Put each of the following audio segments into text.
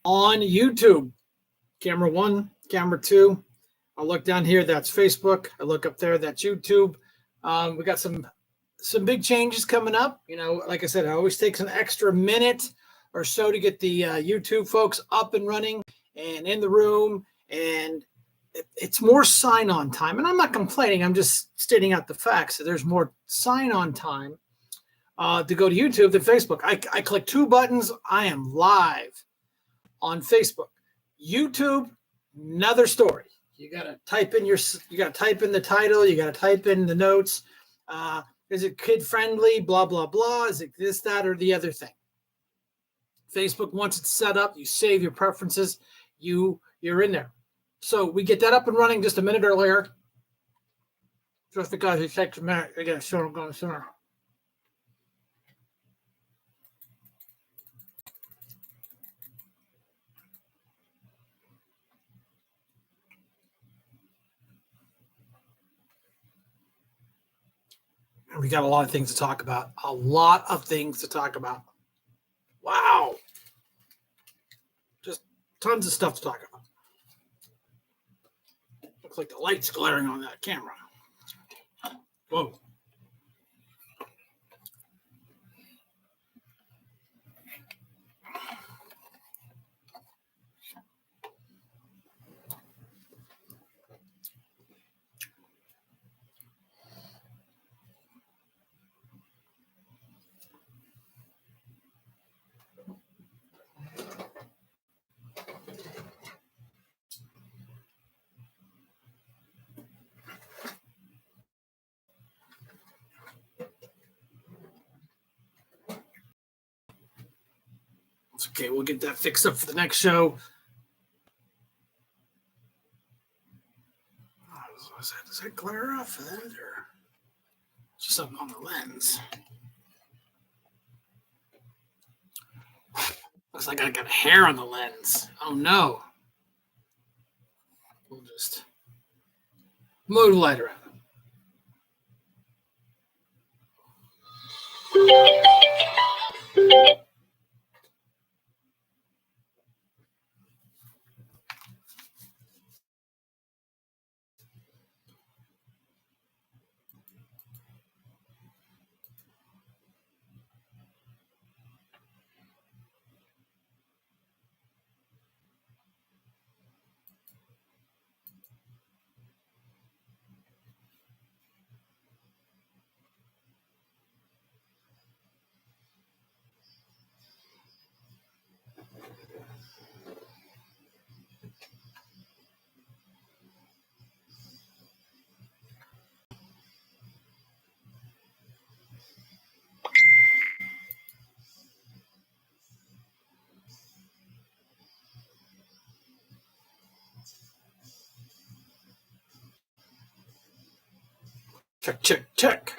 on YouTube. Camera 1, camera 2. I'll look down here. That's Facebook. I look up there. That's YouTube. We got some big changes coming up. You know, like I said, it always takes an extra minute or so to get the YouTube folks up and running and in the room. And it's more sign-on time. And I'm not complaining. I'm just stating out the facts. So there's more sign-on time to go to YouTube than Facebook. I click 2 buttons. I am live on Facebook. YouTube, another story. You got to type in the title. You got to type in the notes. Is it kid friendly? Blah, blah, blah. Is it this, that, or the other thing? Facebook, once it's set up, you save your preferences. You're in there. So we get that up and running just a minute earlier. Just because it takes a minute. Again, sure, I'm going sooner. We got a lot of things to talk about. Wow. Just tons of stuff to talk about. Looks like the light's glaring on that camera. Whoa. It's okay, we'll get that fixed up for the next show. Does that glare off of that, or just something on the lens? Looks like I got hair on the lens. Oh no. We'll just move the light around. Check, check, check.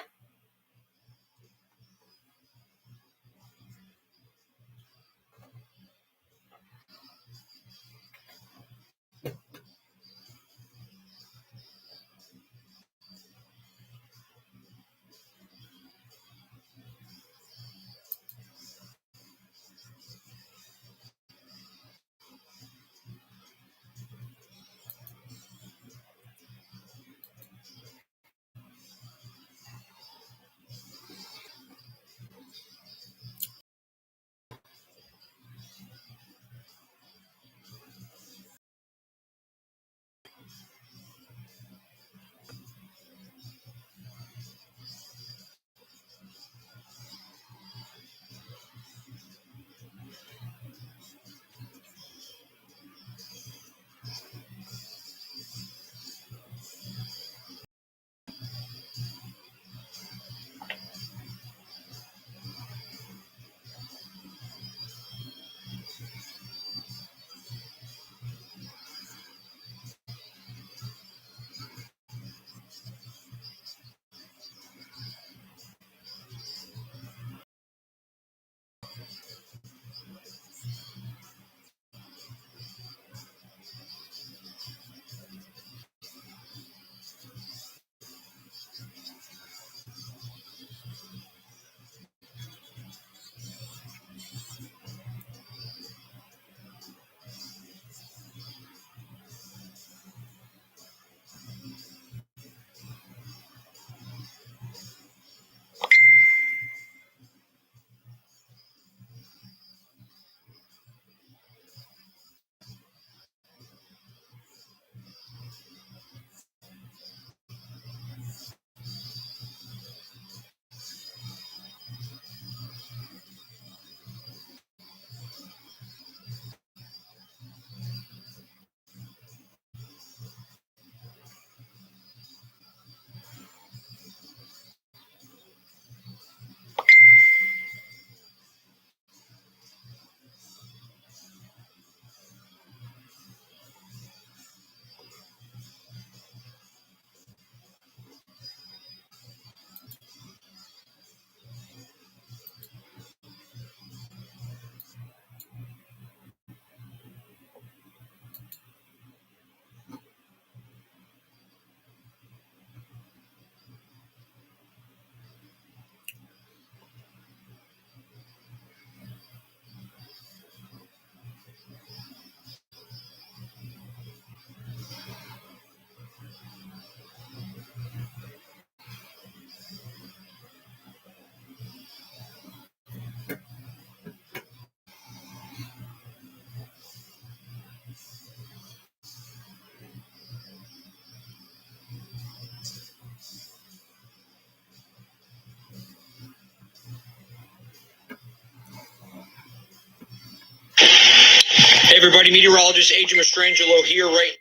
Hey everybody, meteorologist Agent Mastrangelo here, right?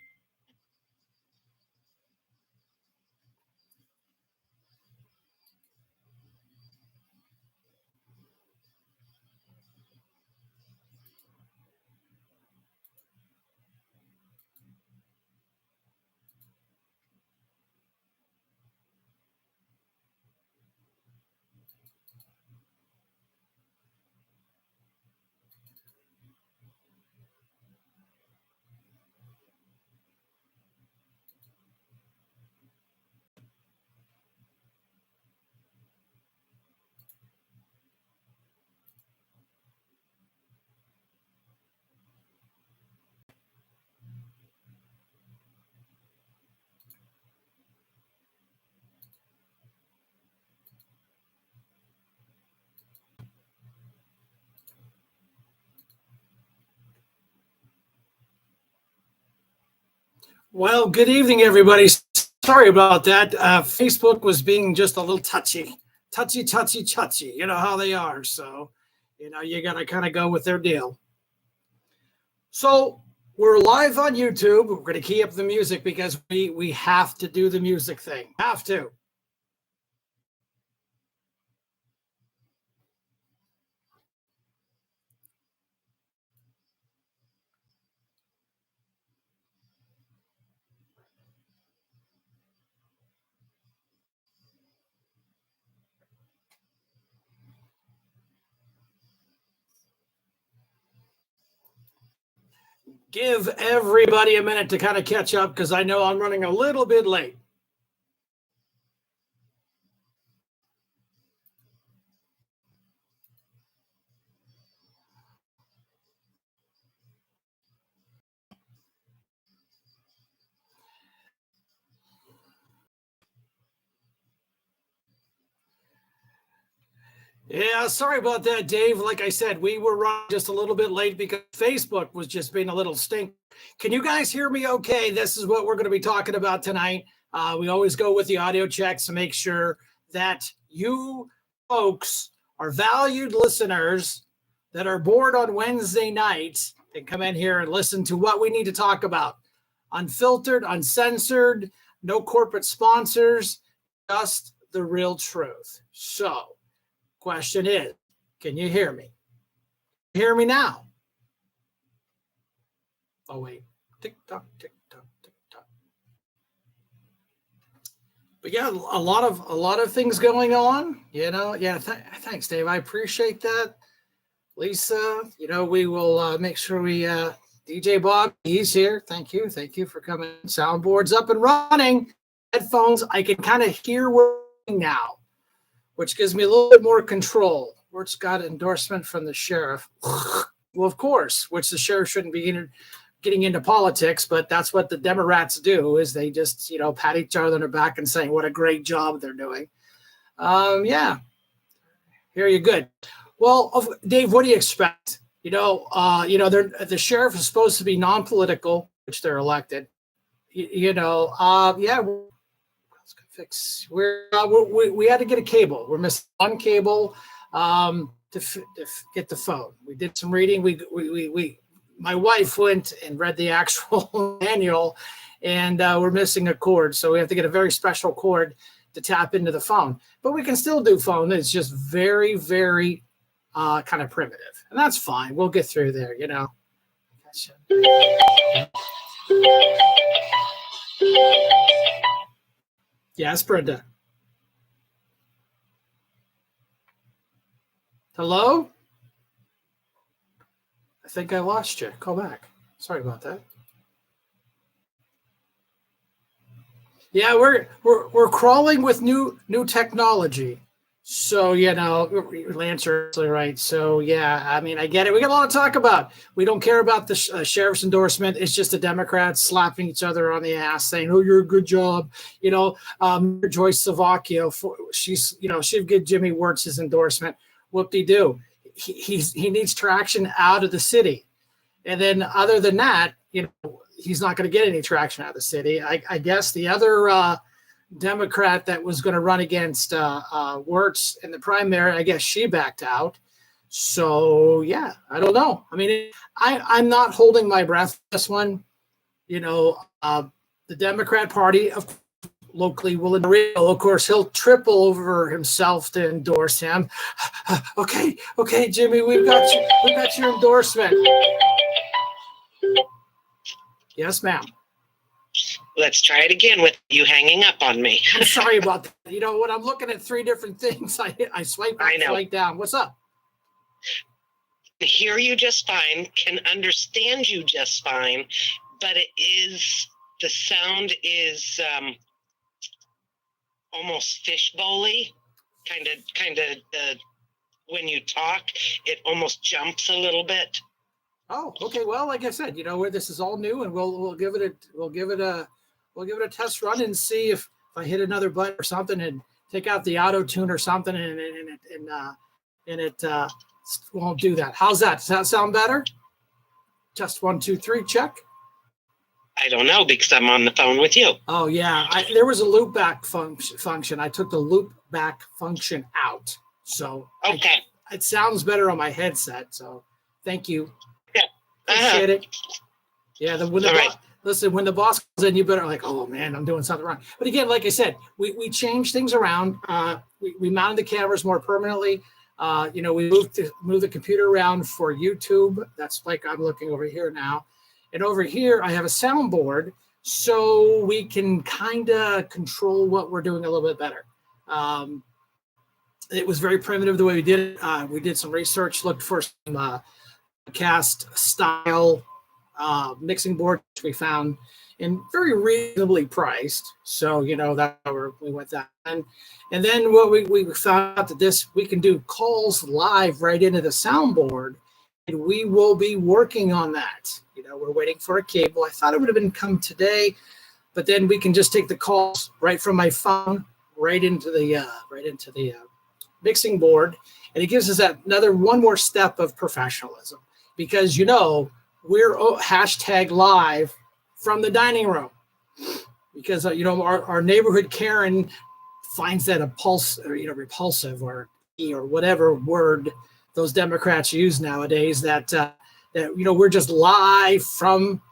Well, good evening, everybody. Sorry about that. Facebook was being just a little touchy. You know how they are. So, you got to kind of go with their deal. So, we're live on YouTube. We're going to key up the music because we have to do the music thing. Have to. Give everybody a minute to kind of catch up because I know I'm running a little bit late. Yeah, sorry about that, Dave. Like I said, we were running just a little bit late because Facebook was just being a little stink. Can you guys hear me okay? This is what we're going to be talking about tonight. We always go with the audio checks to make sure that you folks are valued listeners that are bored on Wednesday nights and come in here and listen to what we need to talk about. Unfiltered, uncensored, no corporate sponsors, just the real truth. So, question is, can you hear me? Hear me now? Oh wait, tick tock, tick tock, tick tock. But yeah, a lot of things going on. Yeah. Thanks, Dave. I appreciate that. Lisa, we will make sure we. DJ Bob, he's here. Thank you for coming. Soundboard's up and running. Headphones, I can kind of hear now, which gives me a little bit more control. Wort's got endorsement from the sheriff. Well, of course, which the sheriff shouldn't be getting into politics, but that's what the Democrats do, is they just, pat each other on the back and saying what a great job they're doing. Yeah. Here you good. Well, Dave, what do you expect? The sheriff is supposed to be non-political, which they're elected. Yeah. We had to get a cable. We're missing one cable to get the phone. We did some reading. My wife went and read the actual manual, and we're missing a cord. So we have to get a very special cord to tap into the phone. But we can still do phone. It's just very, very kind of primitive. And that's fine. We'll get through there, Gotcha. Yes, Brenda. Hello? I think I lost you. Call back. Sorry about that. Yeah, we're crawling with new technology. So, Lance are right. So, yeah, I mean, I get it. We got a lot to talk about. We don't care about the sheriff's endorsement. It's just the Democrats slapping each other on the ass saying, oh, you're a good job. Joyce Savacchio, she'd give Jimmy Wirtz his endorsement. Whoop-de-doo. He needs traction out of the city. And then other than that, he's not going to get any traction out of the city. I guess the other Democrat that was going to run against Wirtz in the primary, I guess she backed out. So yeah, I don't know. I mean, I'm not holding my breath for this one. You know, the Democrat Party locally will, of course, he'll triple over himself to endorse him. Okay, Jimmy, we've got your endorsement. Yes, ma'am. Let's try it again with you hanging up on me. I'm sorry about that. You know, when I'm looking at three different things, I swipe up, swipe down. What's up? Hear you just fine, can understand you just fine, but the sound is almost fishbowl-y, kind of when you talk, it almost jumps a little bit. Oh, okay. Well, like I said, you know, where this is all new, and we'll give it a test run and see if I hit another button or something and take out the auto tune or something, and it won't do that. How's that? Does that sound better? Test 1, 2, 3, check. I don't know because I'm on the phone with you. Oh yeah, there was a loop back function. I took the loop back function out, so okay, it sounds better on my headset. So thank you. Yeah, appreciate it. Yeah, right. When the boss comes in, you better like, oh man, I'm doing something wrong. But again, like I said, we changed things around. We mounted the cameras more permanently. You know, we moved the computer around for YouTube. That's like I'm looking over here now. And over here, I have a soundboard, so we can kind of control what we're doing a little bit better. It was very primitive the way we did it. We did some research, looked for some cast style mixing board, which we found, and very reasonably priced. So, you know, that's how we went that. And then what we found out that we can do calls live right into the soundboard, and we will be working on that. You know, we're waiting for a cable. I thought it would have been come today, but then we can just take the calls right from my phone right into the mixing board, and it gives us one more step of professionalism, because, you know, we're hashtag live from the dining room, because you know, our neighborhood Karen finds that repulsive or whatever word those Democrats use nowadays, that you know, we're just live from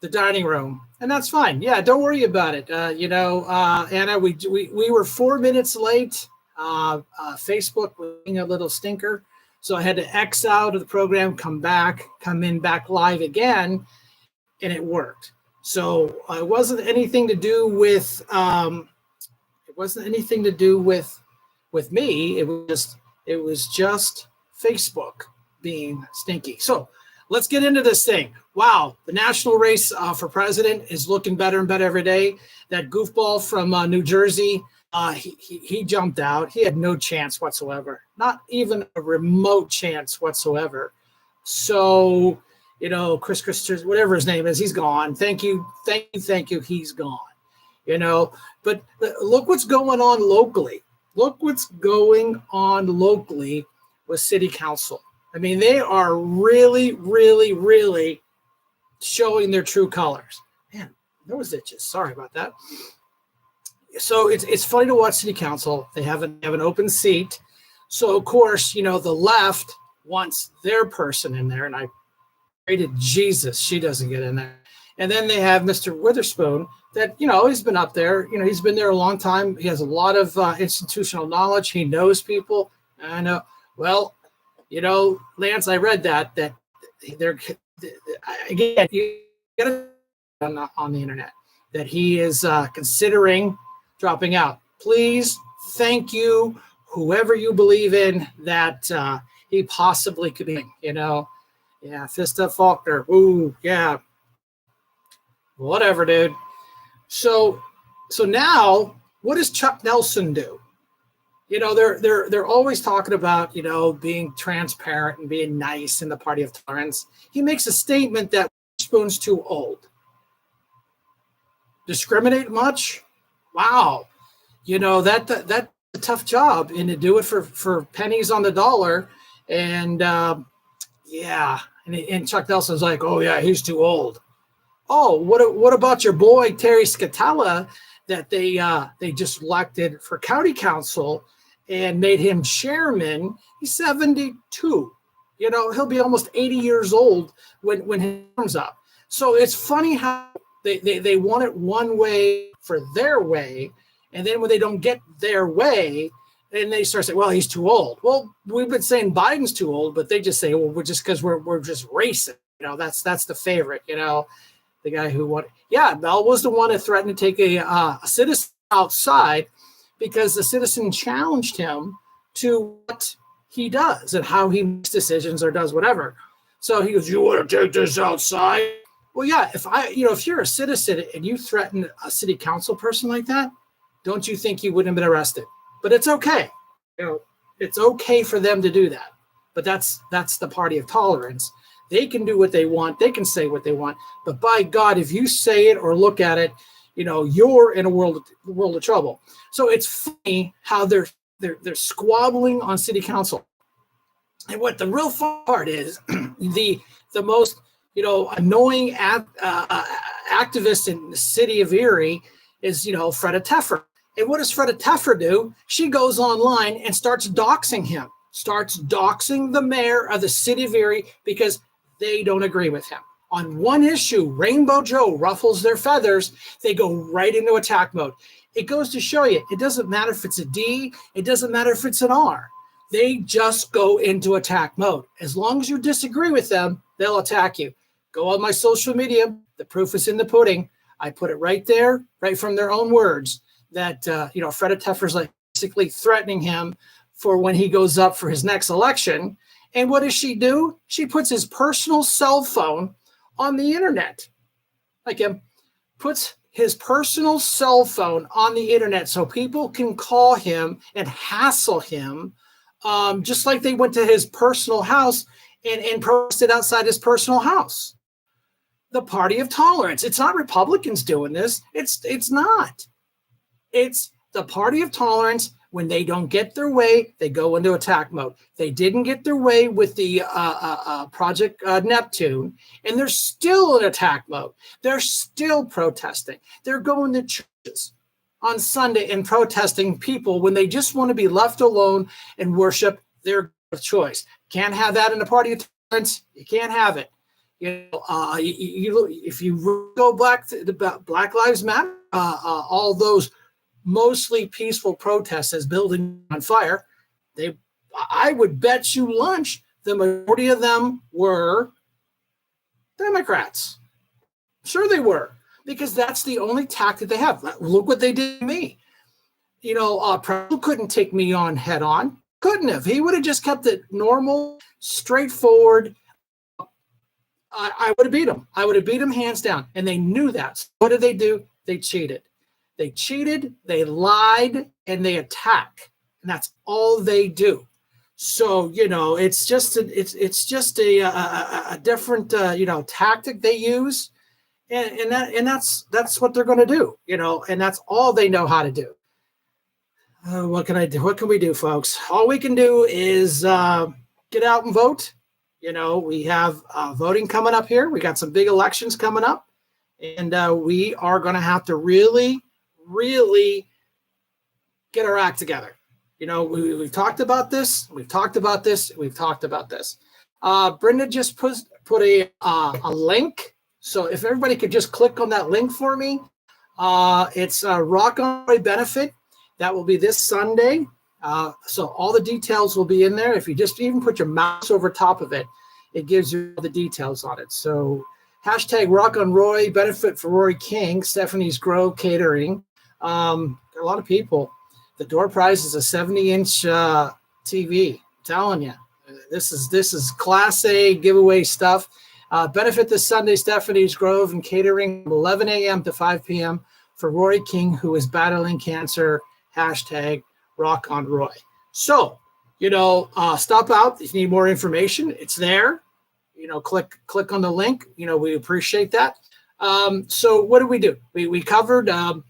the dining room, and that's fine. Yeah, don't worry about it. You know, Anna, we were 4 minutes late. Facebook was being a little stinker, so I had to X out of the program, come in back live again, and it worked. So it wasn't anything to do with me. It was just Facebook being stinky. So let's get into this thing. Wow, the national race for president is looking better and better every day. That goofball from New Jersey, he jumped out. He had no chance whatsoever, not even a remote chance whatsoever. So, you know, Chris, whatever his name is, he's gone. Thank you. He's gone. You know, but look what's going on locally. Look what's going on locally with city council. I mean, they are really, really, really showing their true colors. Man, those itches. Sorry about that. So it's funny to watch city council. They have an open seat. So, of course, you know, the left wants their person in there. And I pray to Jesus she doesn't get in there. And then they have Mr. Witherspoon that, you know, he's been up there. You know, he's been there a long time. He has a lot of institutional knowledge. He knows people. I know. Well, you know, Lance, I read that they're, again, you get it on the internet, that he is considering dropping out. Please, thank you, whoever you believe in, that he possibly could be, you know. Yeah, Fista Faulkner. Ooh, yeah. Whatever, dude. So now, what does Chuck Nelson do? You know, they're always talking about, you know, being transparent and being nice in the party of tolerance. He makes a statement that Spoon's too old. Discriminate much? Wow. You know, that's a tough job, and to do it for pennies on the dollar. And yeah, and Chuck Nelson's like, oh yeah, he's too old. Oh, what about your boy Terry Scatella that they just elected for county council, and made him chairman. He's 72. You know, he'll be almost 80 years old when his term's up. So it's funny how they want it one way for their way, and then when they don't get their way, then they start saying, well, he's too old. Well, we've been saying Biden's too old, but they just say, well, we're just because we're just racist. You know, that's the favorite, you know, the guy who wanted. Yeah, Bell was the one that threatened to take a citizen outside because the citizen challenged him to what he does and how he makes decisions or does whatever. So he goes, you want to take this outside? Well, yeah, if you're a citizen and you threaten a city council person like that, don't you think you wouldn't have been arrested? But it's okay. You know, it's okay for them to do that. But that's the party of tolerance. They can do what they want. They can say what they want. But by God, if you say it or look at it, you know, you're in a world of trouble. So it's funny how they're squabbling on city council. And what the real fun part is, the most, you know, annoying activist in the city of Erie is, you know, Freda Teffer. And what does Freda Teffer do? She goes online and starts doxing him, starts doxing the mayor of the city of Erie because they don't agree with him. On one issue, Rainbow Joe ruffles their feathers, they go right into attack mode. It goes to show you, it doesn't matter if it's a D, it doesn't matter if it's an R. They just go into attack mode. As long as you disagree with them, they'll attack you. Go on my social media. The proof is in the pudding. I put it right there, right from their own words, that, Freda Teffer's like basically threatening him for when he goes up for his next election. And what does she do? She puts his personal cell phone on the internet. Like him, puts his personal cell phone on the internet so people can call him and hassle him, just like they went to his personal house and protested outside his personal house. The party of tolerance. It's not Republicans doing this. It's not. It's the party of tolerance. When they don't get their way, they go into attack mode. They didn't get their way with the Project Neptune, and they're still in attack mode. They're still protesting. They're going to churches on Sunday and protesting people when they just want to be left alone and worship their choice. Can't have that in the party of tolerance. You can't have it. If you go back to the Black Lives Matter, all those mostly peaceful protests as building on fire, I would bet you lunch the majority of them were Democrats. Sure they were, because that's the only tactic they have. Look what they did to me. President couldn't take me on head on. Couldn't have. He would have just kept it normal, straightforward. I would have beat him. I would have beat him hands down. And they knew that. So what did they do? They cheated. They cheated, they lied, and they attack. And that's all they do. So, it's just a different, tactic they use. And that's what they're going to do, and that's all they know how to do. What can I do? What can we do, folks? All we can do is get out and vote. We have voting coming up here. We got some big elections coming up, and we are going to have to really get our act together. We've talked about this. We've talked about this. Brenda just put a link. So if everybody could just click on that link for me, it's a Rock on Roy benefit. That will be this Sunday. So all the details will be in there. If you just even put your mouse over top of it, it gives you all the details on it. So hashtag Rock on Roy benefit for Rory King, Stephanie's Grove Catering. A lot of people. The door prize is a 70-inch TV. I'm telling you, this is Class A giveaway stuff. Benefit this Sunday, Stephanie's Grove and Catering from 11 a.m. to 5 p.m. for Rory King, who is battling cancer. Hashtag Rock on Roy. So, stop out if you need more information. It's there. Click on the link. We appreciate that. So what did we do? We covered a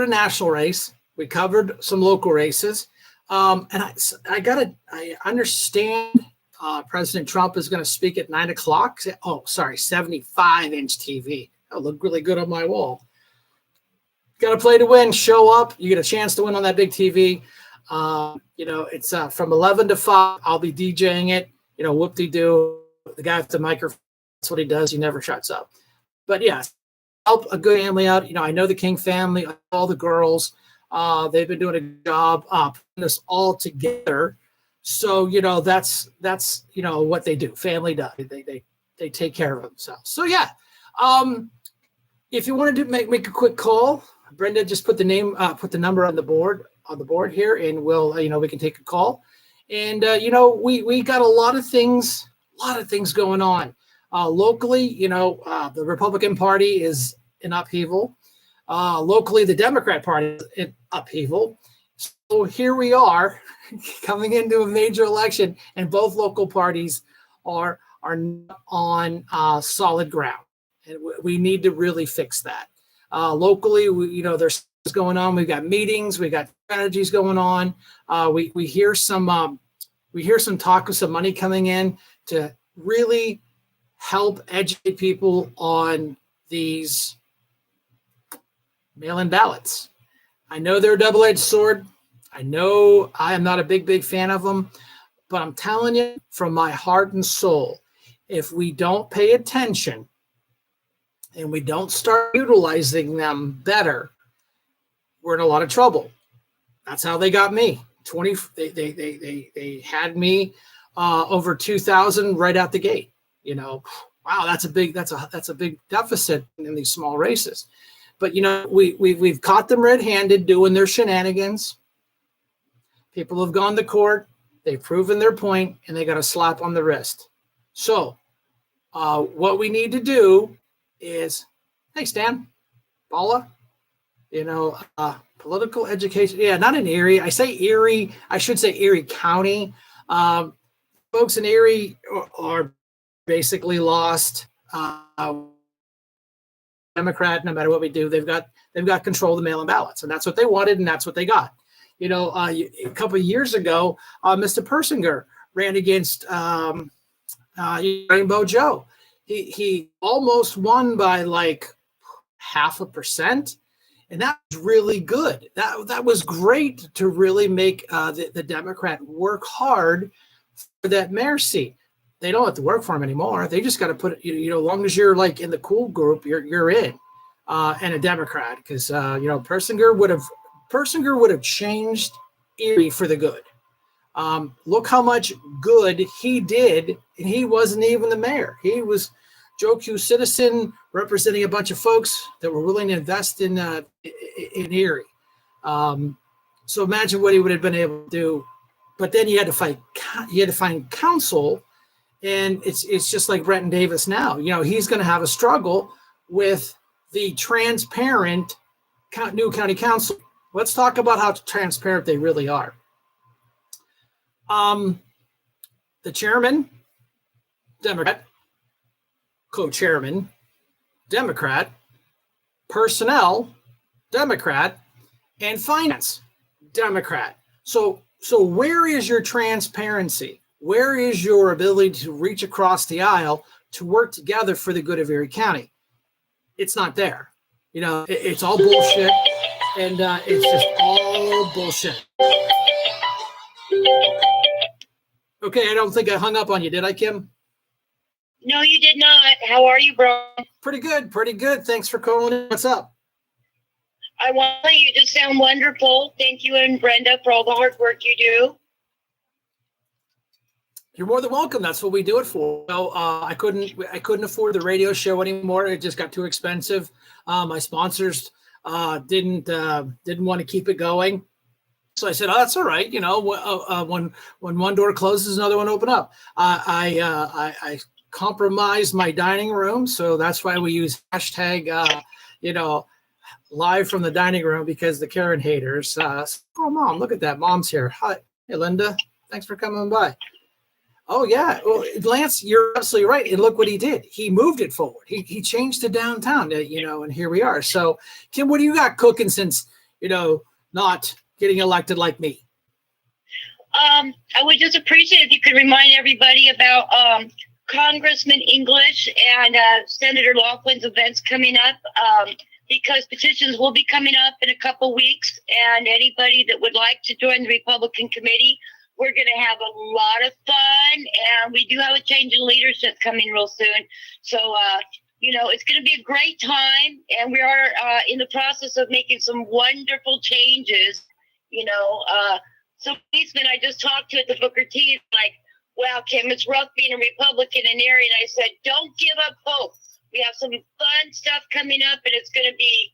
national race. We covered some local races. And I understand President Trump is going to speak at 9 o'clock. Oh, sorry, 75-inch TV. That'll look really good on my wall. Got to play to win. Show up. You get a chance to win on that big TV. It's from 11 to 5. I'll be DJing it. Whoop-de-doo. The guy with the microphone, that's what he does. He never shuts up. But yeah, help a good family out. I know the King family, all the girls. They've been doing a good job putting us all together. So, that's what they do. Family does. They take care of themselves. So yeah. If you wanted to make a quick call, Brenda just put the number on the board here, and we'll, we can take a call. And, we got a lot of things going on. Locally, the Republican Party is in upheaval. Locally, the Democrat Party is in upheaval. So here we are coming into a major election, and both local parties are not on solid ground. And we need to really fix that. Locally, there's going on. We've got meetings. We got strategies going on. We hear some talk of some money coming in to really help educate people on these mail-in ballots. I know they're a double-edged sword. I know I am not a big fan of them, but I'm telling you from my heart and soul, if we don't pay attention and we don't start utilizing them better, we're in a lot of trouble. That's how they got me. They had me over 2,000 right out the gate. Wow, that's a big deficit in these small races. But we've caught them red-handed doing their shenanigans. People have gone to court, they've proven their point, and they got a slap on the wrist. So what we need to do is, hey, Stan, Paula, political education. Yeah, not in Erie. I should say Erie County. Folks in Erie are basically lost. Democrat, no matter what we do, they've got control of the mail-in ballots, and that's what they wanted, and that's what they got. A couple of years ago, Mr. Persinger ran against Rainbow Joe. He almost won by like 0.5%, and that was really good. That was great to really make the Democrat work hard for that mayor seat. They don't have to work for him anymore. They just got to put it, as long as you're like in the cool group, you're in, and a Democrat, because Persinger would have changed Erie for the good. Look how much good he did, and he wasn't even the mayor. He was Joe Q. citizen representing a bunch of folks that were willing to invest in Erie. So imagine what he would have been able to do. But then you had to find counsel, and it's just like Brenton Davis now. He's going to have a struggle with the transparent new county council. Let's talk about how transparent they really are. The chairman, Democrat, co-chairman, Democrat, personnel, Democrat, and finance, Democrat. So where is your transparency? Where is your ability to reach across the aisle to work together for the good of Erie County? It's not there. It's all bullshit, and it's just all bullshit. Okay, I don't think I hung up on you, did I, Kim? No, you did not. How are you, bro? Pretty good. Thanks for calling in. What's up? I want to say you just sound wonderful. Thank you and Brenda for all the hard work you do. You're more than welcome. That's what we do it for. So I couldn't afford the radio show anymore. It just got too expensive. My sponsors didn't want to keep it going. So I said, "Oh, that's all right. When one door closes, another one open up." I compromised my dining room, so that's why we use hashtag, live from the dining room, because the Karen haters. Oh, Mom, look at that. Mom's here. Hi, hey, Linda. Thanks for coming by. Oh yeah, well, Lance, you're absolutely right. And look what he did. He moved it forward. He changed to downtown. And here we are. So, Kim, what do you got cooking since not getting elected like me? I would just appreciate if you could remind everybody about Congressman English and Senator Laughlin's events coming up. because petitions will be coming up in a couple weeks, and anybody that would like to join the Republican committee, we're going to have a lot of fun, and we do have a change in leadership coming real soon. So, it's going to be a great time, and we are in the process of making some wonderful changes. Some policemen I just talked to at the Booker T is like, wow, Kim, it's rough being a Republican in the area. And I said, don't give up hope. We have some fun stuff coming up, and it's going to be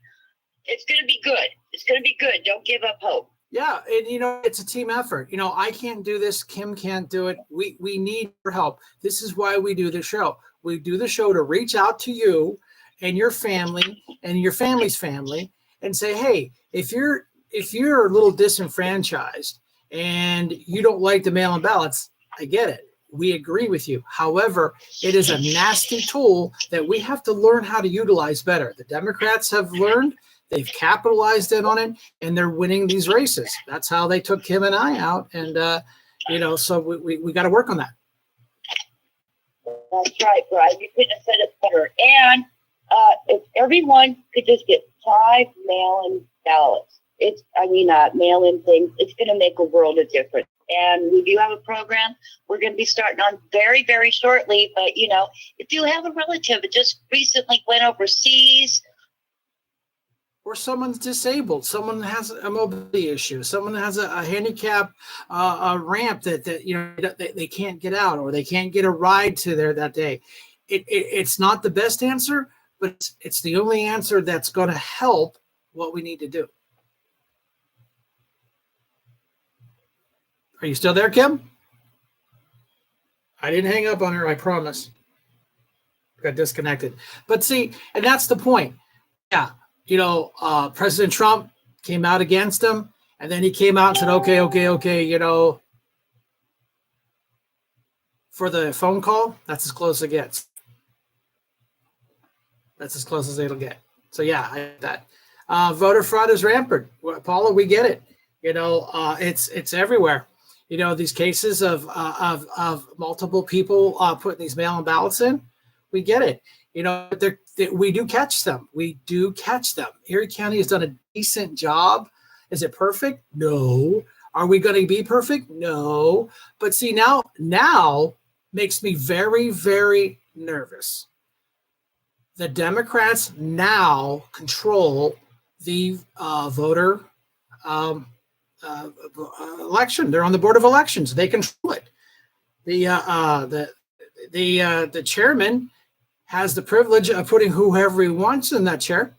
good. It's going to be good. Don't give up hope. Yeah, and it's a team effort. I can't do this. Kim can't do it. We need your help. This is why we do the show. We do the show to reach out to you and your family and your family's family and say, hey, if you're a little disenfranchised and you don't like the mail-in ballots, I get it. We agree with you. However, it is a nasty tool that we have to learn how to utilize better. The Democrats have learned. They've capitalized on it, and they're winning these races. That's how they took Kim and I out. And, so we got to work on that. That's right, Brian. You couldn't have said it better. And if everyone could just get 5 mail-in ballots, mail-in things, it's going to make a world of difference. And we do have a program we're going to be starting on very, very shortly. But, if you have a relative that just recently went overseas, or someone's disabled, someone has a mobility issue, someone has a handicap a ramp that they can't get out, or they can't get a ride to there that day. It's not the best answer, but it's the only answer that's going to help what we need to do. Are you still there, Kim? I didn't hang up on her, I promise. Got disconnected. But see, and that's the point. Yeah. President Trump came out against him, and then he came out and said, okay, for the phone call, that's as close as it gets. That's as close as it'll get. So yeah, I get that. Voter fraud is rampant. Paula, we get it. It's everywhere. These cases of multiple people putting these mail-in ballots in, we get it. We do catch them. Erie County has done a decent job. Is it perfect? No. Are we going to be perfect? No. But see, now makes me very, very nervous. The Democrats now control the voter election. They're on the Board of Elections. They control it. The chairman has the privilege of putting whoever he wants in that chair.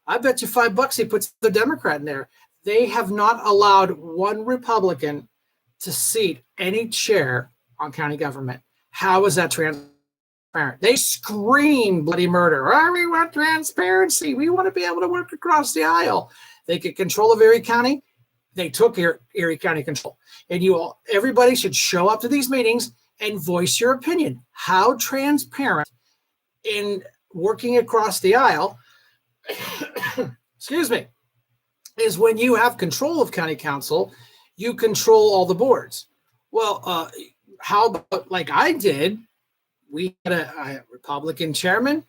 I bet you $5 he puts the Democrat in there. They have not allowed one Republican to seat any chair on county government. How is that transparent? They scream bloody murder. Oh, we want transparency. We want to be able to work across the aisle. They get control of Erie County. They took Erie County control. And everybody should show up to these meetings and voice your opinion. How transparent in working across the aisle, excuse me, is when you have control of county council, you control all the boards. Well, how about like I did? We had a Republican chairman,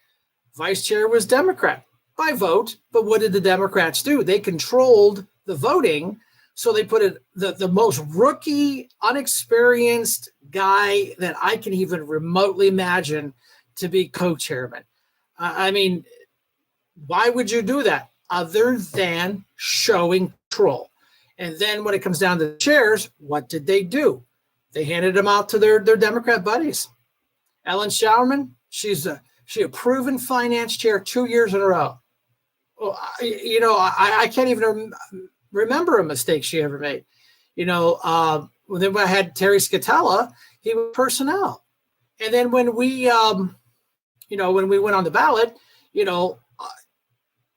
vice chair was Democrat by vote. But what did the Democrats do? They controlled the voting. So they put the most rookie, unexperienced guy that I can even remotely imagine to be co-chairman. Why would you do that other than showing control? And then when it comes down to the chairs, what did they do? They handed them out to their Democrat buddies. Ellen Showerman, she a proven finance chair 2 years in a row. Well, I can't even remember a mistake she ever made. Then I had Terry Scatella, he was personnel. And then when we when we went on the ballot,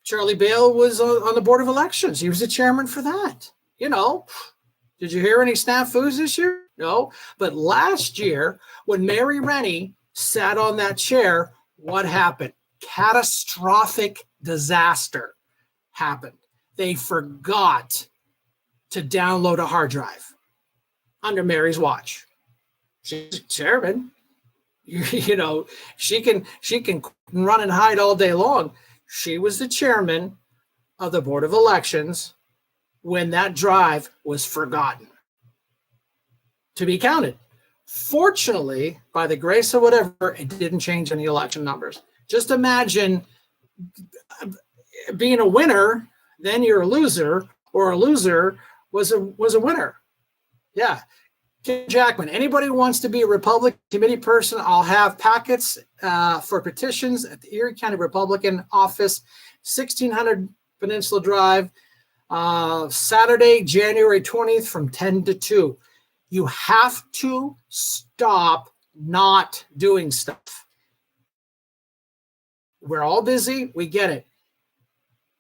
Charlie Bale was on the Board of Elections. He was the chairman for that. Did you hear any snafus this year? No. But last year, when Mary Rennie sat on that chair, what happened? Catastrophic disaster happened. They forgot to download a hard drive under Mary's watch. She's chairman. She can run and hide all day long. she was the chairman of the Board of Elections when that drive was forgotten to be counted. Fortunately, by the grace of whatever, it didn't change any election numbers. Just imagine being a winner, then you're a loser, or a loser was a winner. Yeah. Kim Jackman, anybody who wants to be a Republican committee person, I'll have packets for petitions at the Erie County Republican office, 1600 Peninsula Drive, Saturday, January 20th from 10 to 2. You have to stop not doing stuff. We're all busy. We get it.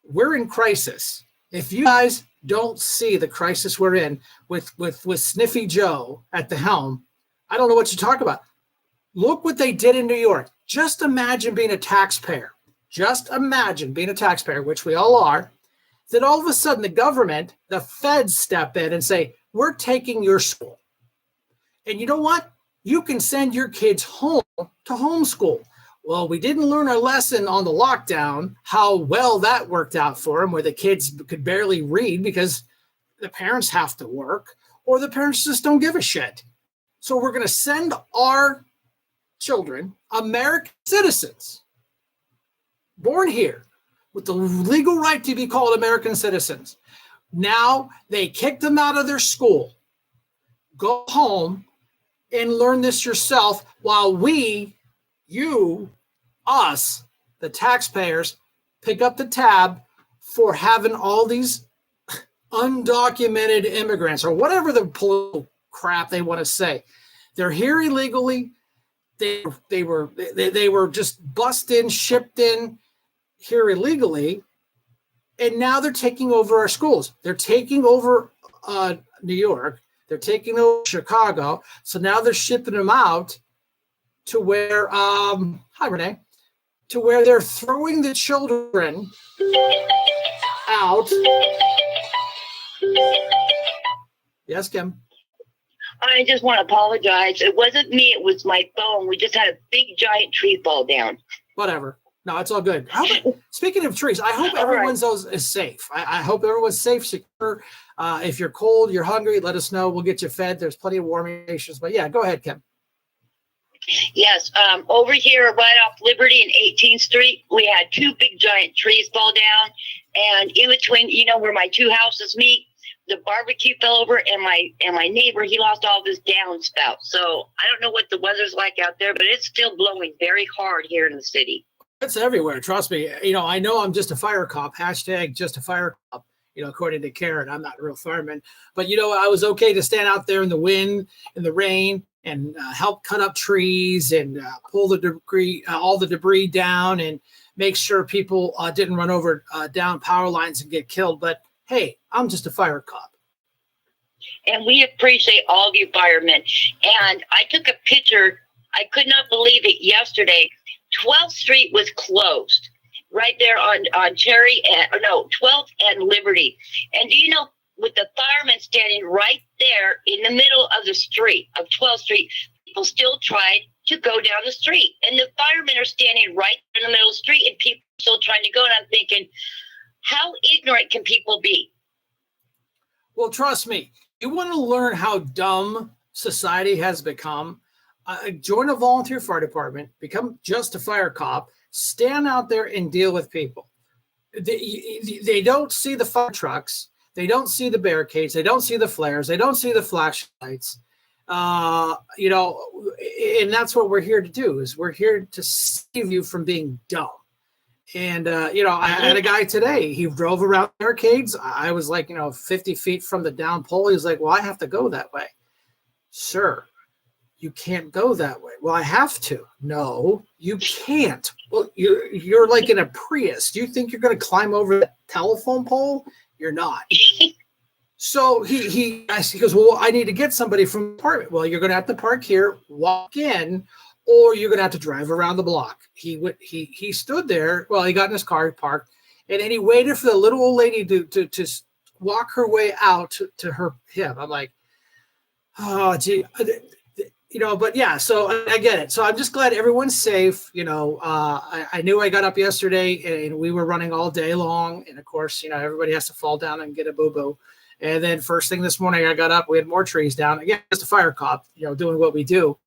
We're in crisis. If you guys don't see the crisis we're in with Sniffy Joe at the helm, I don't know what you talk about. Look what they did in New York. Just imagine being a taxpayer. Just imagine being a taxpayer, which we all are. Then all of a sudden the government, the feds step in and say, we're taking your school. And you know what? You can send your kids home to homeschool. Well, we didn't learn our lesson on the lockdown, how well that worked out for them, where the kids could barely read because the parents have to work or the parents just don't give a shit. So we're going to send our children, American citizens, born here with the legal right to be called American citizens. Now they kick them out of their school. Go home and learn this yourself while we, you, us, the taxpayers, pick up the tab for having all these undocumented immigrants or whatever the political crap they want to say. They're here illegally. They were just bussed in, shipped in here illegally, and now they're taking over our schools. They're taking over New York. They're taking over Chicago. So now they're shipping them out to where, hi Renee, to where they're throwing the children out. Yes, Kim. I just want to apologize. It wasn't me. It was my phone. We just had a big giant tree fall down. Whatever. No, it's all good. Speaking of trees, I hope everyone's is safe. I hope everyone's safe, secure. If you're cold, you're hungry, let us know. We'll get you fed. There's plenty of warming stations. But yeah, go ahead, Kim. Yes, over here right off Liberty and 18th Street, we had two big giant trees fall down. And in between, where my two houses meet, the barbecue fell over, and my neighbor, he lost all of his downspout. So I don't know what the weather's like out there, but it's still blowing very hard here in the city. It's everywhere. Trust me. I know I'm just a fire cop. Hashtag just a fire cop. According to Karen, I'm not a real fireman. But, I was okay to stand out there in the wind and the rain and help cut up trees and pull the debris, all the debris down and make sure people didn't run over down power lines and get killed. But, hey, I'm just a fire cop. And we appreciate all of you firemen. And I took a picture. I could not believe it yesterday. 12th Street was closed right there on Cherry, 12th and Liberty. And do you know, with the firemen standing right there in the middle of the street of 12th Street, people still tried to go down the street. And the firemen are standing right in the middle of the street and people are still trying to go. And I'm thinking, how ignorant can people be? Well, trust me, you want to learn how dumb society has become. Join a volunteer fire department, become just a fire cop, stand out there and deal with people. They don't see the fire trucks. They don't see the barricades. They don't see the flares. They don't see the flashlights. And that's what we're here to do, is we're here to save you from being dumb. And, I had a guy today, he drove around barricades. I was 50 feet from the down pole. He was like, well, I have to go that way. Sir, you can't go that way. Well, I have to. No, you can't. Well, you're like in a Prius. Do you think you're going to climb over the telephone pole? You're not. So he goes, well, I need to get somebody from the apartment. Well, you're going to have to park here, walk in, or you're going to have to drive around the block. He stood there. Well, he got in his car, parked, and then he waited for the little old lady to walk her way out to him. I'm like, oh, gee. but yeah, so I get it. So I'm just glad everyone's safe. I knew I got up yesterday and we were running all day long. And of course, everybody has to fall down and get a boo-boo. And then first thing this morning, I got up, we had more trees down. Again, just a fire cop, doing what we do.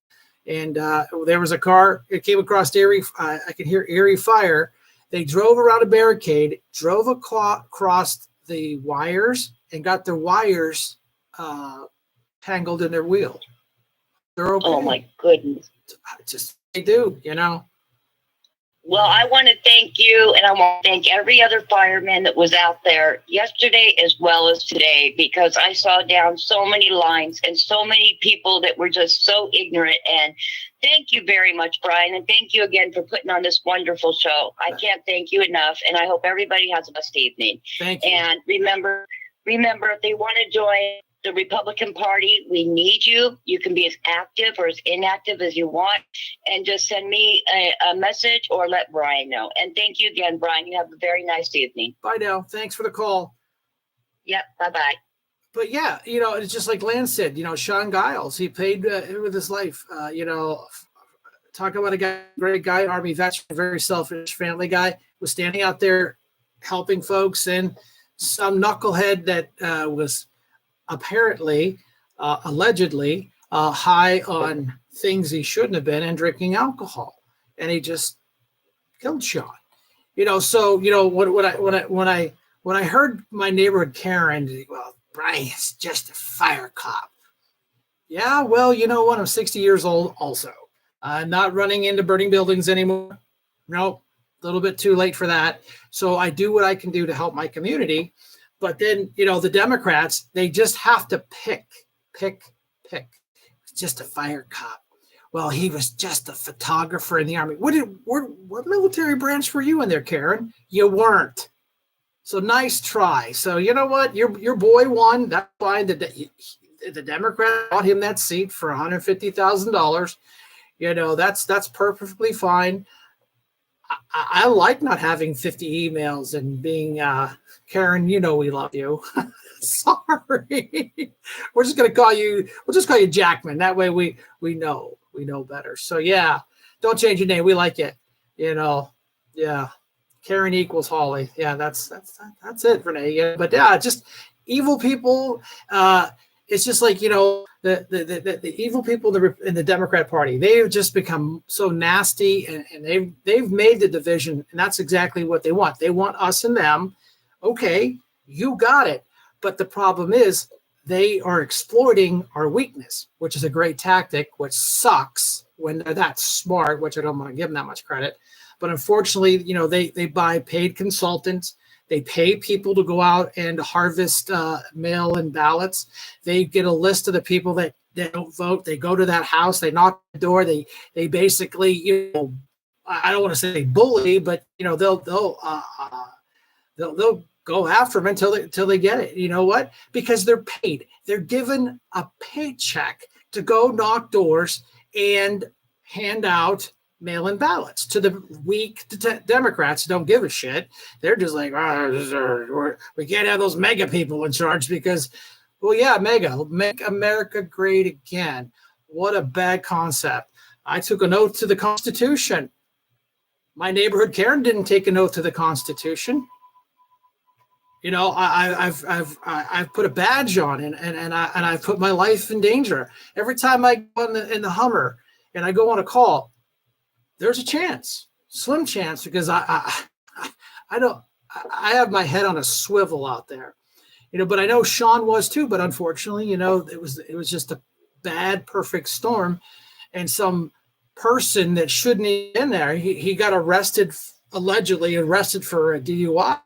And there was a car, it came across Erie. I could hear Erie fire. They drove around a barricade, drove across the wires and got their wires tangled in their wheel. They're okay. Oh my goodness. Just they do. Well, I want to thank you, and I want to thank every other fireman that was out there yesterday as well as today, because I saw down so many lines and so many people that were just so ignorant. And thank you very much, Brian, and thank you again for putting on this wonderful show. I can't thank you enough, and I hope everybody has a blessed evening. Thank you. And remember, if they want to join the Republican Party, we need you. You can be as active or as inactive as you want, and just send me a message or let Brian know. And thank you again, Brian. You have a very nice evening. Bye now. Thanks for the call. Yep. Bye-bye. But yeah, it's just like Lance said, Sean Giles, he paid with his life, talk about a guy, great guy, Army veteran, very selfish family guy, was standing out there helping folks, and some knucklehead that was apparently, allegedly, high on things he shouldn't have been and drinking alcohol, and he just killed Sean. So when I heard my neighborhood Karen, well, Brian's just a fire cop. Yeah, well, you know what? I'm 60 years old. Also, I'm not running into burning buildings anymore. Nope, a little bit too late for that. So I do what I can do to help my community. But then, the Democrats, they just have to pick. It's just a fire cop. Well, he was just a photographer in the Army. What military branch were you in there, Karen? You weren't. So nice try. So you know what? Your boy won. That's fine. The Democrat bought him that seat for $150,000. That's perfectly fine. I like not having 50 emails and being Karen, we love you. Sorry. We'll just call you Jackman. That way we know better. So yeah, don't change your name. We like it. Yeah. Karen equals Holly. Yeah, that's it, Renee. Yeah, but yeah, just evil people. It's just like, the evil people in the Democrat Party, they've just become so nasty, and they've made the division, and that's exactly what they want. They want us and them. Okay, you got it. But the problem is they are exploiting our weakness, which is a great tactic, which sucks when they're that smart, which I don't want to give them that much credit. But unfortunately, they buy paid consultants. They pay people to go out and harvest mail-in ballots. They get a list of the people that don't vote. They go to that house. They knock the door. They basically, I don't want to say bully, but they'll go after them until they get it. You know what? Because they're paid. They're given a paycheck to go knock doors and hand out mail-in ballots to the weak Democrats who don't give a shit. They're just like, we can't have those mega people in charge because, well, yeah, mega, make America great again. What a bad concept. I took an oath to the Constitution. My neighborhood Karen didn't take an oath to the Constitution. I've put a badge on and I've put my life in danger. Every time I go in the Hummer and I go on a call, there's a chance, slim chance, because I have my head on a swivel out there, but I know Sean was too, but unfortunately, it was just a bad, perfect storm, and some person that shouldn't have been there, he got allegedly arrested for a DUI,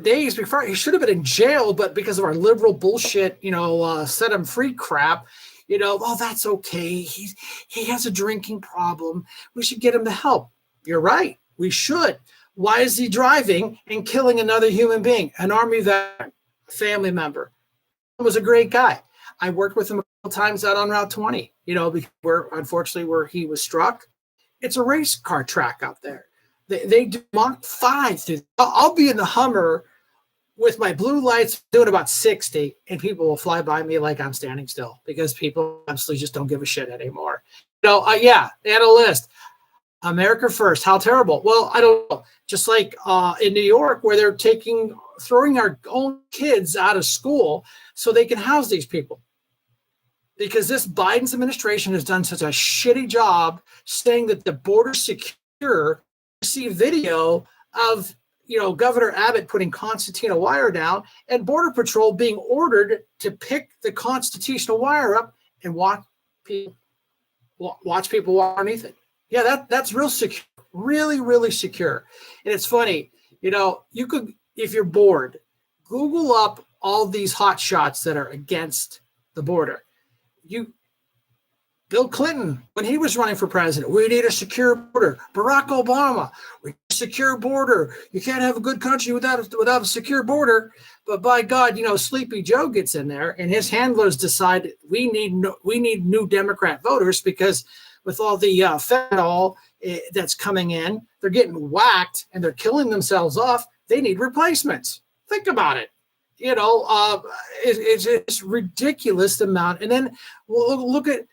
days before. He should have been in jail, but because of our liberal bullshit, set him free crap, that's okay. He has a drinking problem. We should get him the help. You're right. We should. Why is he driving and killing another human being? An Army veteran, a family member. He was a great guy. I worked with him a couple times out on Route 20, where he was struck. It's a race car track out there. They do Mach 5 through. I'll be in the Hummer with my blue lights doing about 60, and people will fly by me like I'm standing still because people absolutely just don't give a shit anymore. Yeah, they had a list. America first. How terrible. Well, I don't know. Just like in New York, where they're throwing our own kids out of school so they can house these people. Because this Biden's administration has done such a shitty job saying that the border's secure. See video of Governor Abbott putting concertina wire down and Border Patrol being ordered to pick the constitutional wire up and watch people walk underneath it. Yeah, that's real secure, really, really secure. And it's funny, you could, if you're bored, Google up all these hot shots that are against the border. Bill Clinton, when he was running for president, we need a secure border. Barack Obama, we need a secure border. You can't have a good country without a secure border. But by God, Sleepy Joe gets in there, and his handlers decide we need new Democrat voters because with all the fentanyl that's coming in, they're getting whacked and they're killing themselves off. They need replacements. Think about it. It's ridiculous amount. And then look at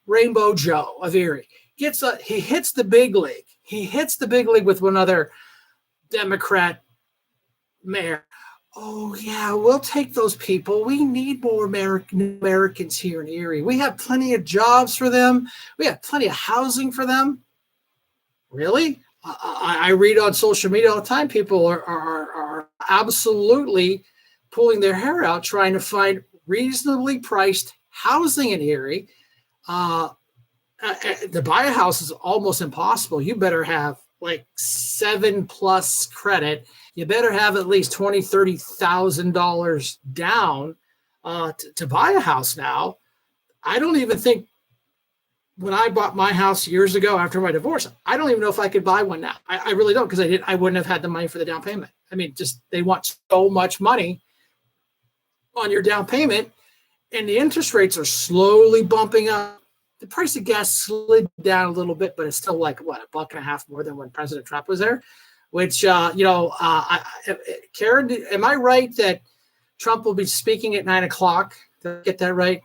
Rainbow Joe of Erie. He hits the big league. He hits the big league with one other Democrat mayor. Oh, yeah, we'll take those people. We need more Americans here in Erie. We have plenty of jobs for them. We have plenty of housing for them. Really? I read on social media all the time, people are absolutely pulling their hair out trying to find reasonably priced housing in Erie. To buy a house is almost impossible. You better have like 7+ credit. You better have at least $20,000-$30,000 down to buy a house now. I don't even think when I bought my house years ago after my divorce, I don't even know if I could buy one now. I really don't, because I wouldn't have had the money for the down payment. I mean, just they want so much money on your down payment, and the interest rates are slowly bumping up. The price of gas slid down a little bit, but it's still like $1.50 more than when President Trump was there. Which Karen, am I right that Trump will be speaking at 9:00? Did I get that right?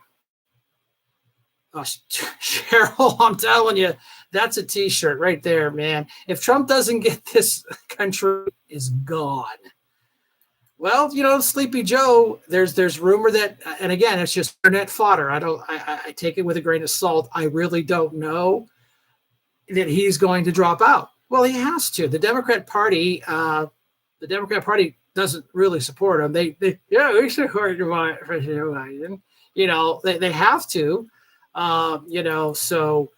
Oh, Cheryl, I'm telling you, that's a T-shirt right there, man. If Trump doesn't get this, country is gone. Well, Sleepy Joe, there's rumor that, and again, it's just internet fodder. I take it with a grain of salt. I really don't know that he's going to drop out. Well, he has to. The Democrat Party doesn't really support him. They we support President Biden. They have to. So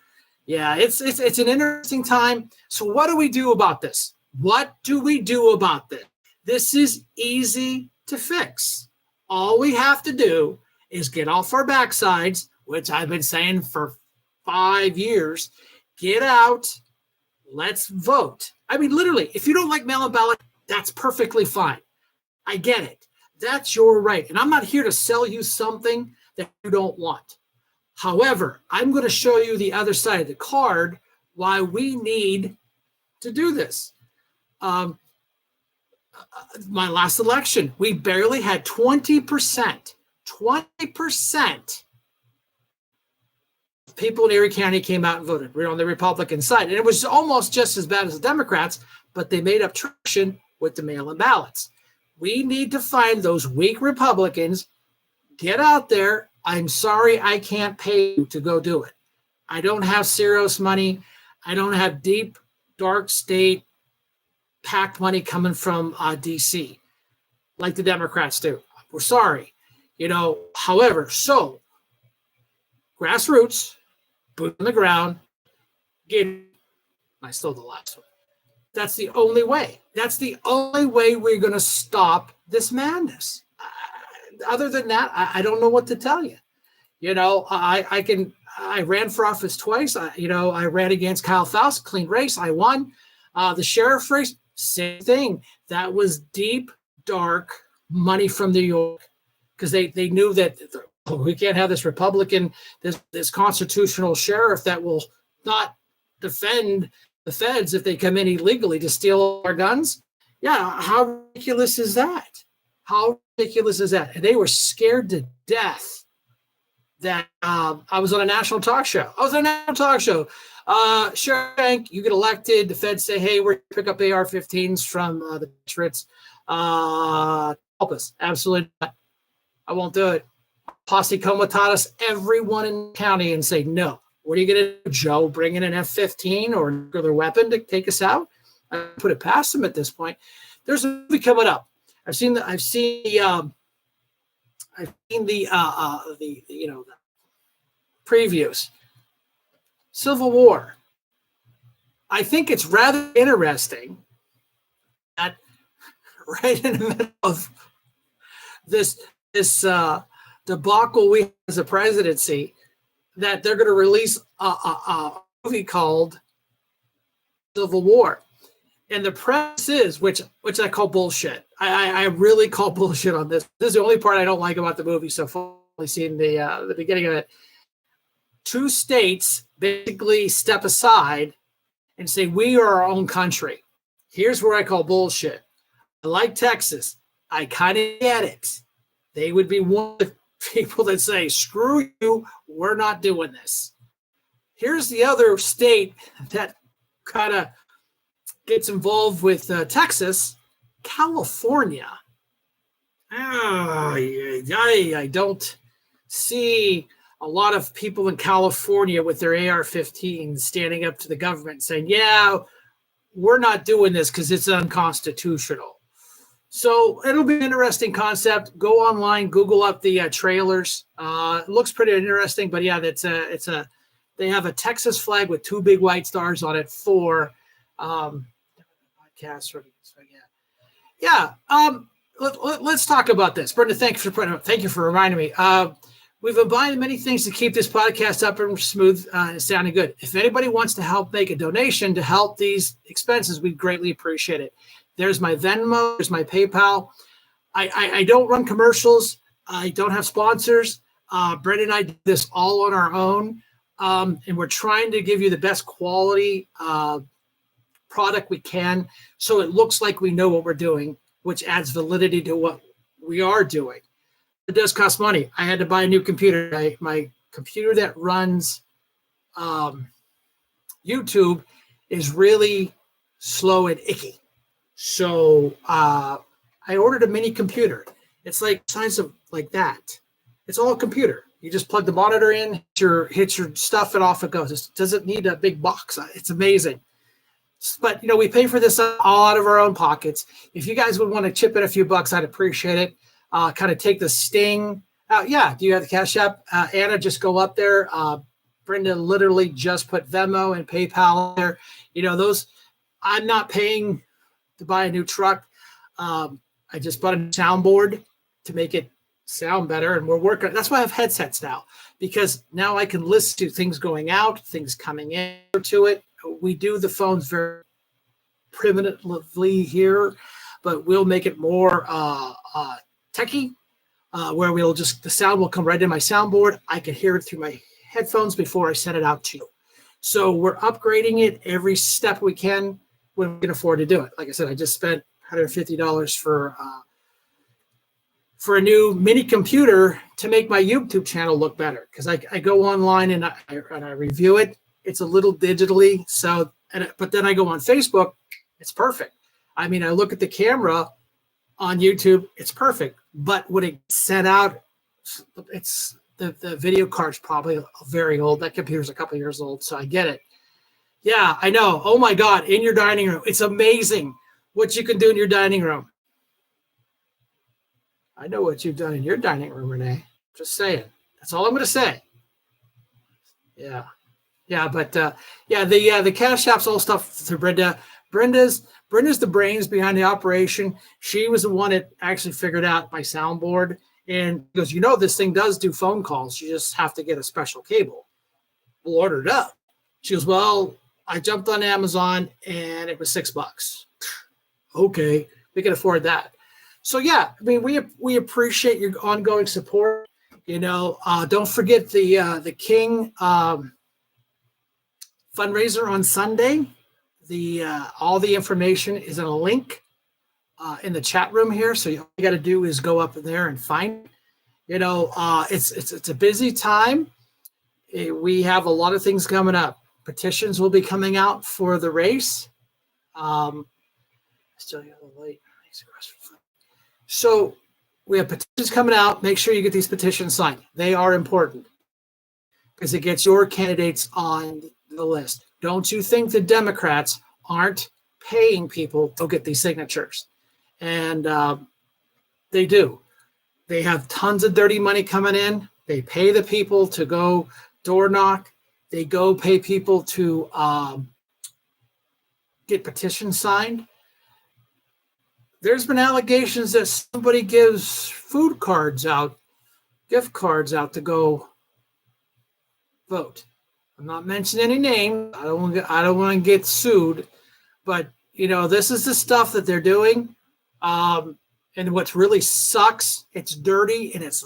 yeah, it's an interesting time. So what do we do about this? What do we do about this? This is easy to fix. All we have to do is get off our backsides, which I've been saying for 5 years. Get out. Let's vote. I mean, literally, if you don't like mail-in ballot, that's perfectly fine. I get it. That's your right. And I'm not here to sell you something that you don't want. However, I'm going to show you the other side of the card why we need to do this. My last election, we barely had 20%. 20% of people in Erie County came out and voted. We're on the Republican side. And it was almost just as bad as the Democrats, but they made up traction with the mail-in ballots. We need to find those weak Republicans, get out there. I'm sorry I can't pay you to go do it. I don't have Syros money. I don't have deep, dark state PAC money coming from D.C. like the Democrats do. We're sorry. However, so grassroots, boot on the ground, I stole the last one. That's the only way. That's the only way we're going to stop this madness. Other than that, I don't know what to tell you. I ran for office twice. I ran against Kyle Faust, clean race. I won. The sheriff race, same thing. That was deep, dark money from New York because they knew that we can't have this Republican, this constitutional sheriff that will not defend the feds if they come in illegally to steal our guns. Yeah, how ridiculous is that? How ridiculous is that? And they were scared to death that I was on a national talk show. Shank, you get elected. The feds say, hey, we're going to pick up AR-15s from the Patriots. Help us. Absolutely not. I won't do it. Posse comitatus everyone in the county and say, no. What are you going to do, Joe? Bring in an F-15 or another weapon to take us out? I put it past them at this point. There's a movie coming up. I've seen the previews. Civil War. I think it's rather interesting that right in the middle of this debacle we have as a presidency, that they're going to release a movie called Civil War. And the premise is, which I call bullshit. I really call bullshit on this. This is the only part I don't like about the movie so far. I've only seen the beginning of it. 2 states basically step aside and say, we are our own country. Here's where I call bullshit. I like Texas. I kind of get it. They would be one of the people that say, screw you, we're not doing this. Here's the other state that kind of gets involved with Texas, California. I don't see a lot of people in California with their AR-15s standing up to the government and saying, yeah, we're not doing this because it's unconstitutional. So it'll be an interesting concept. Go online, Google up the trailers. It looks pretty interesting, but yeah, they have a Texas flag with 2 big white stars on it for podcast. So yeah. Let's talk about this. Brenda, thank you for reminding me. We've been buying many things to keep this podcast up and smooth and sounding good. If anybody wants to help make a donation to help these expenses, we'd greatly appreciate it. There's my Venmo. There's my PayPal. I don't run commercials. I don't have sponsors. Brenda and I do this all on our own. And we're trying to give you the best quality product we can so it looks like we know what we're doing, which adds validity to what we are doing. It does cost money. I had to buy a new computer. My computer that runs YouTube is really slow and icky. So I ordered a mini computer. It's like size of like that. It's all computer. You just plug the monitor in, hit your stuff, and off it goes. It doesn't need a big box. It's amazing. But, we pay for this all out of our own pockets. If you guys would want to chip in a few bucks, I'd appreciate it. Kind of take the sting out. Yeah, do you have the Cash App? Anna, just go up there. Brenda literally just put Venmo and PayPal there. Those, I'm not paying to buy a new truck. I just bought a soundboard to make it sound better, and we're working. That's why I have headsets now, because now I can listen to things going out, things coming in to it. We do the phones very primitively here, but we'll make it more techie, where the sound will come right in my soundboard. I can hear it through my headphones before I send it out to you. So we're upgrading it every step we can when we can afford to do it. Like I said, I just spent $150 for a new mini computer to make my YouTube channel look better, because I go online and I review it. It's a little digitally, but then I go on Facebook, it's perfect. I mean, I look at the camera on YouTube, it's perfect. But when it gets sent out, it's the video card's probably very old. That computer's a couple years old, so I get it. Yeah, I know. Oh my God, in your dining room. It's amazing what you can do in your dining room. I know what you've done in your dining room, Renee. Just saying. That's all I'm going to say. Yeah. Yeah, but the Cash App's all stuff to Brenda. Brenda's the brains behind the operation. She was the one that actually figured out my soundboard, and goes, this thing does do phone calls. You just have to get a special cable. We'll order it up. She goes, well, I jumped on Amazon and it was $6. Okay, we can afford that. So yeah, I mean, we appreciate your ongoing support. Don't forget the King fundraiser on Sunday. All the information is in a link in the chat room here. So all you got to do is go up there and find it. It's a busy time. We have a lot of things coming up. Petitions will be coming out for the race. Still have the light. So we have petitions coming out. Make sure you get these petitions signed. They are important because it gets your candidates on the list. Don't you think the Democrats aren't paying people to get these signatures? And they do. They have tons of dirty money coming in. They pay the people to go door knock. They go pay people to get petitions signed. There's been allegations that somebody gives food cards out, gift cards out to go vote. I'm not mentioning any names. I don't want to get sued, but this is the stuff that they're doing. And what really sucks, it's dirty and it's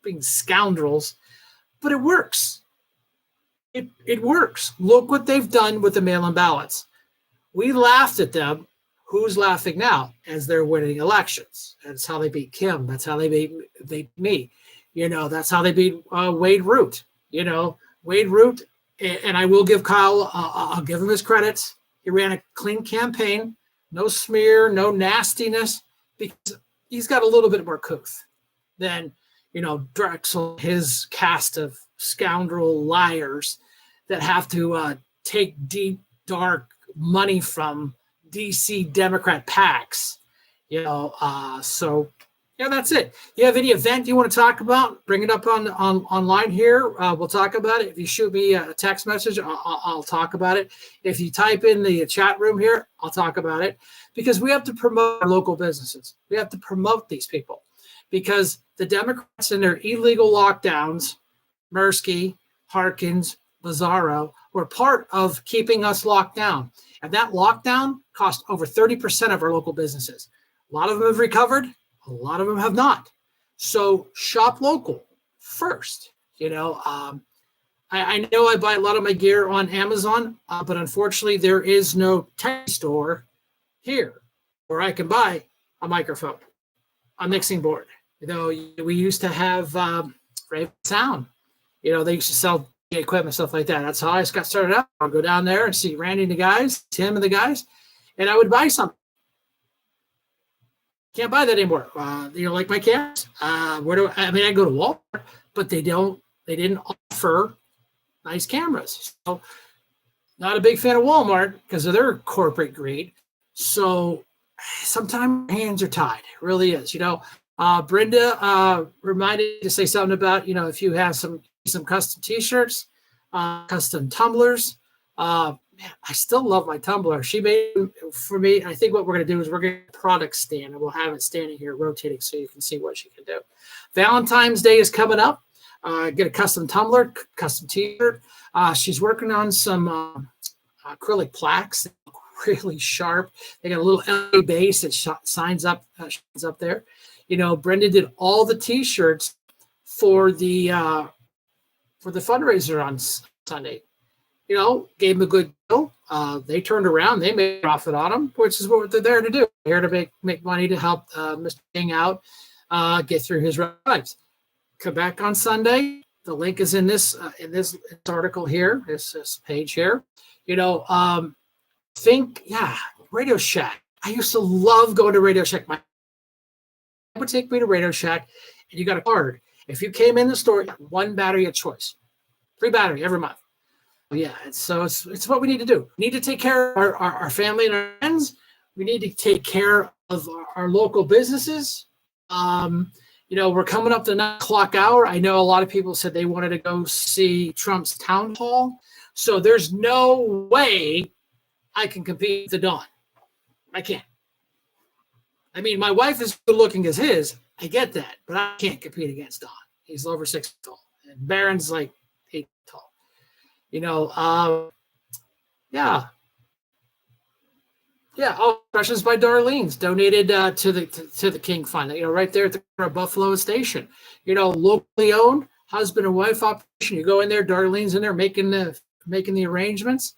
being scoundrels, but it works. It works. Look what they've done with the mail-in ballots. We laughed at them. Who's laughing now as they're winning elections? That's how they beat Kim. That's how they beat me. That's how they beat Wade Root. Wade Root, and I will give Kyle, I'll give him his credits. He ran a clean campaign, no smear, no nastiness, because he's got a little bit more couth than, Drexel, his cast of scoundrel liars that have to take deep, dark money from DC Democrat PACs, so that's it. You have any event you want to talk about? Bring it up on online here. We'll talk about it. If you shoot me a text message, I'll talk about it. If you type in the chat room here, I'll talk about it, because we have to promote our local businesses. We have to promote these people, because the Democrats and their illegal lockdowns, Mirsky, Harkins, Bizarro, were part of keeping us locked down. And that lockdown cost over 30% of our local businesses. A lot of them have recovered. A lot of them have not. So shop local first. I know I buy a lot of my gear on Amazon, but unfortunately there is no tech store here where I can buy a microphone, a mixing board. We used to have Raven Sound. They used to sell equipment, stuff like that. That's how I got started out. I'll go down there and see Randy and the guys, Tim and the guys, and I would buy something. Can't buy that anymore. Like my cameras. I go to Walmart, but they didn't offer nice cameras. So not a big fan of Walmart because of their corporate greed. So sometimes hands are tied. It really is. Brenda reminded me to say something about, if you have some custom t-shirts, custom tumblers. Man, I still love my tumbler. She made them for me. I think what we're going to do is we're going to get a product stand, and we'll have it standing here rotating so you can see what she can do. Valentine's Day is coming up. Get a custom tumbler, custom t-shirt. She's working on some acrylic plaques, really sharp. They got a little LED base that shines up there. Brenda did all the t-shirts for the fundraiser on Sunday. Gave them a good deal. They turned around. They made profit on them, which is what they're there to do. They're here to make money to help Mr. King out, get through his lives. Come back on Sunday. The link is in this article here, this page here. Radio Shack. I used to love going to Radio Shack. My dad would take me to Radio Shack, and you got a card. If you came in the store, you got one battery of choice, free battery every month. Yeah, it's what we need to do. We need to take care of our family and our friends. We need to take care of our local businesses. We're coming up to the 9 o'clock hour. I know a lot of people said they wanted to go see Trump's town hall. So there's no way I can compete with the Dawn. I can't. My wife is good looking as his. I get that, but I can't compete against Don. He's over 6 feet tall. And Barron's like 8 feet tall. Oh, Questions by Darlene's donated to the King Fund. Right there at the corner of Buffalo Station. Locally owned, husband and wife operation. You go in there, Darlene's in there making the arrangements.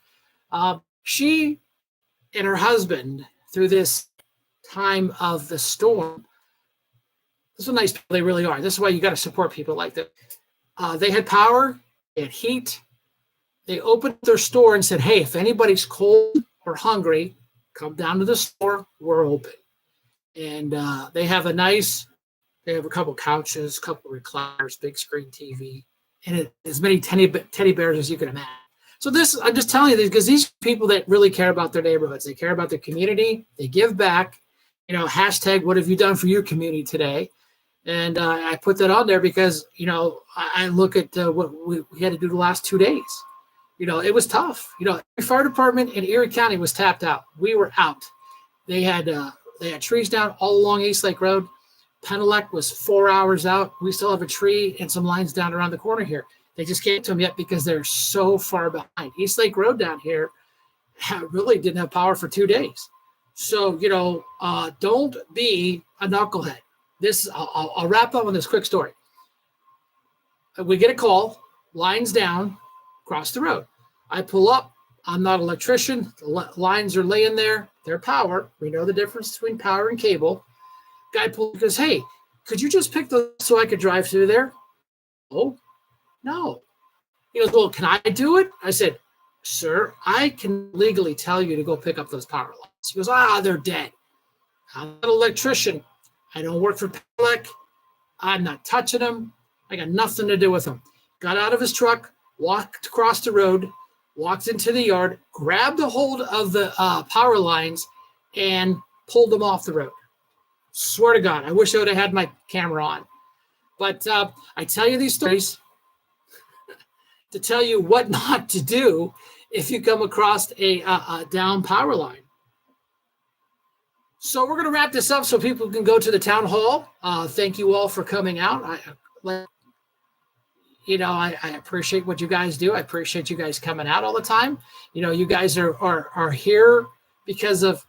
She and her husband through this time of the storm. This is nice people they really are. This is why you got to support people like that. They had power, they had heat. They opened their store and said, hey, if anybody's cold or hungry, come down to the store. We're open. And they have a couple couches, couple recliners, big screen TV, and as many teddy bears as you can imagine. So I'm just telling you this because these people that really care about their neighborhoods, they care about their community, they give back, hashtag, what have you done for your community today? And I put that on there because, I look at what we had to do the last 2 days. It was tough. The fire department in Erie County was tapped out. We were out. They had trees down all along East Lake Road. Penelec was 4 hours out. We still have a tree and some lines down around the corner here. They just can't to them yet because they're so far behind. East Lake Road down here really didn't have power for 2 days. So, don't be a knucklehead. I'll wrap up on this quick story. We get a call, lines down, across the road. I pull up. I'm not an electrician. The lines are laying there. They're power. We know the difference between power and cable. Guy goes, hey, could you just pick those so I could drive through there? Oh, no. He goes, well, can I do it? I said, sir, I can legally tell you to go pick up those power lines. He goes, they're dead. I'm not an electrician. I don't work for Penelec. I'm not touching them. I got nothing to do with them. Got out of his truck, walked across the road, walked into the yard, grabbed a hold of the power lines, and pulled them off the road. Swear to God, I wish I would have had my camera on. But I tell you these stories to tell you what not to do if you come across a down power line. So we're going to wrap this up so people can go to the town hall. Thank you all for coming out. I appreciate what you guys do. I appreciate you guys coming out all the time. You guys are here because of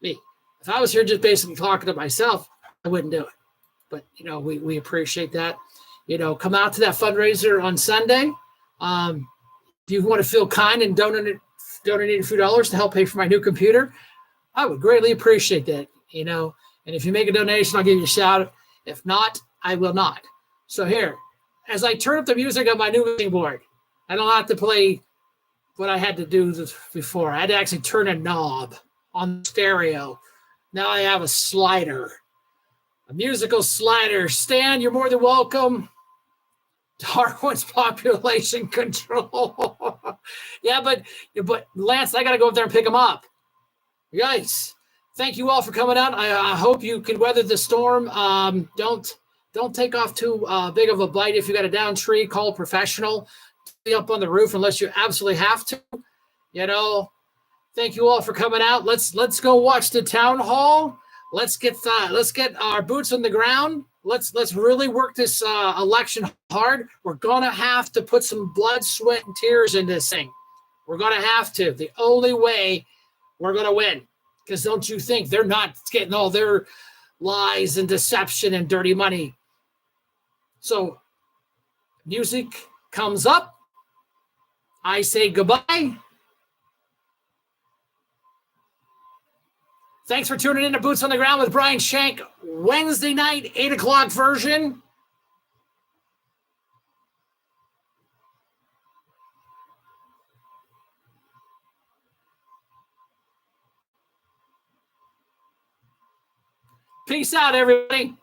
me. If I was here just basically talking to myself, I wouldn't do it. But, we appreciate that. Come out to that fundraiser on Sunday. If you want to feel kind and donate a few dollars to help pay for my new computer, I would greatly appreciate that, And if you make a donation, I'll give you a shout out. If not, I will not. So here, as I turn up the music on my new mixing board, I don't have to play what I had to do before. I had to actually turn a knob on the stereo. Now I have a slider, a musical slider. Stan, you're more than welcome. Darwin's population control. Yeah, but Lance, I got to go up there and pick him up. Guys, thank you all for coming out. I hope you can weather the storm. Don't take off too big of a bite. If you got a down tree, call a professional. Be up on the roof unless you absolutely have to. Thank you all for coming out. Let's go watch the town hall. Let's get our boots on the ground. Let's really work this election hard. We're gonna have to put some blood, sweat, and tears in this thing. We're gonna have to. The only way we're gonna win. Because don't you think they're not getting all their lies and deception and dirty money? So music comes up. I say goodbye. Thanks for tuning in to Boots on the Ground with Brian Shank, Wednesday night, 8 o'clock version. Peace out, everybody.